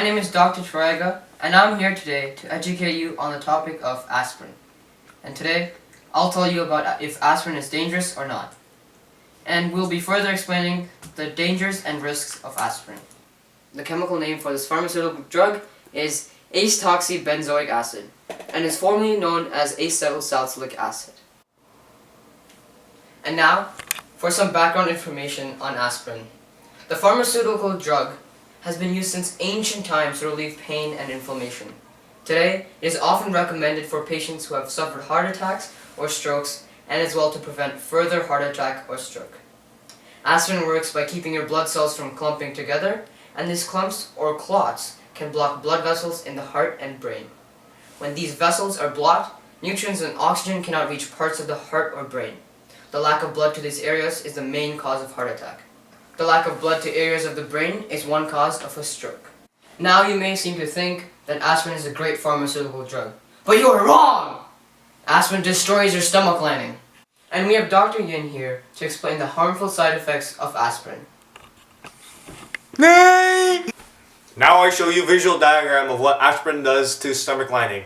My name is Dr. Triaga, and I'm here today to educate you on the topic of aspirin. And today, I'll tell you about if aspirin is dangerous or not. And we'll be further explaining the dangers and risks of aspirin. The chemical name for this pharmaceutical drug is acetoxybenzoic acid, and is formerly known as acetylsalicylic acid. And now, for some background information on aspirin. The pharmaceutical drug has been used since ancient times to relieve pain and inflammation. Today, it is often recommended for patients who have suffered heart attacks or strokes, and as well to prevent further heart attack or stroke. Aspirin works by keeping your blood cells from clumping together, and these clumps or clots can block blood vessels in the heart and brain. When these vessels are blocked, nutrients and oxygen cannot reach parts of the heart or brain. The lack of blood to these areas is the main cause of heart attack. The lack of blood to areas of the brain is one cause of a stroke. Now you may seem to think that aspirin is a great pharmaceutical drug, but you are wrong! Aspirin destroys your stomach lining. And we have Dr. Yin here to explain the harmful side effects of aspirin. Now I show you a visual diagram of what aspirin does to stomach lining.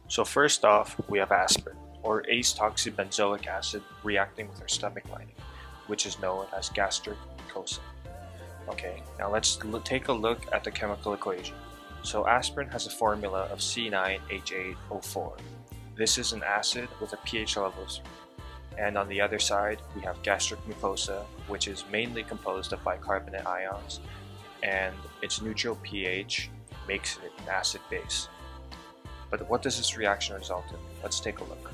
So first off, we have aspirin, or acetoxybenzoic acid, reacting with our stomach lining, which is known as gastric mucosa. Okay, now let's take a look at the chemical equation. So aspirin has a formula of C9H8O4. This is an acid with a pH level of 3. And on the other side, we have gastric mucosa, which is mainly composed of bicarbonate ions, and its neutral pH makes it an acid base. But what does this reaction result in? Let's take a look.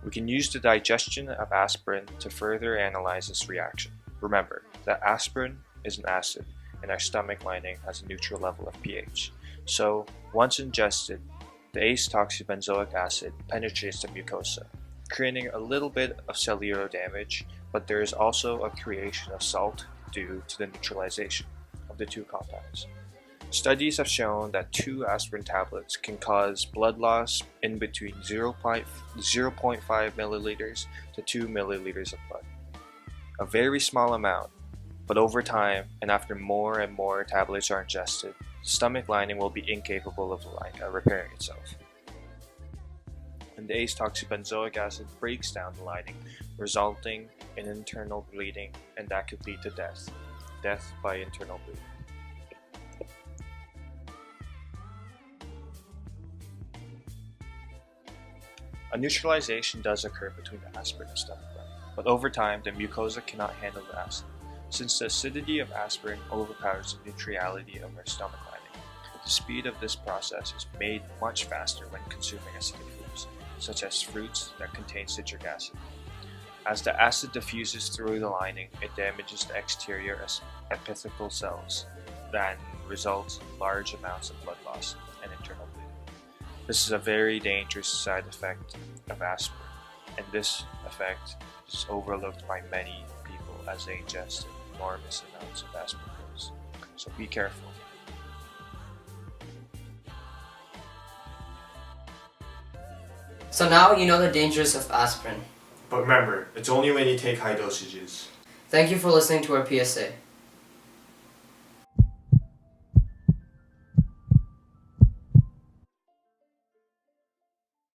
We can use the digestion of aspirin to further analyze this reaction. Remember that aspirin is an acid, and our stomach lining has a neutral level of pH. So, once ingested, the acetoxybenzoic acid penetrates the mucosa, creating a little bit of cellular damage, but there is also a creation of salt due to the neutralization of the two compounds. Studies have shown that 2 aspirin tablets can cause blood loss in between 0.5 milliliters to 2 milliliters of blood. A very small amount, but over time and after more and more tablets are ingested, the stomach lining will be incapable of repairing itself. And the acetoxybenzoic acid breaks down the lining, resulting in internal bleeding, and that could lead to death by internal bleeding. A neutralization does occur between the aspirin and stomach lining, but over time the mucosa cannot handle the acid. Since the acidity of aspirin overpowers the neutrality of our stomach lining, the speed of this process is made much faster when consuming acidic foods, such as fruits that contain citric acid. As the acid diffuses through the lining, it damages the exterior epithelial cells, that results in large amounts of blood loss and internal bleeding. This is a very dangerous side effect of aspirin, and this effect is overlooked by many people as they ingest enormous amounts of aspirin pills. So be careful. So now you know the dangers of aspirin. But remember, it's only when you take high dosages. Thank you for listening to our PSA.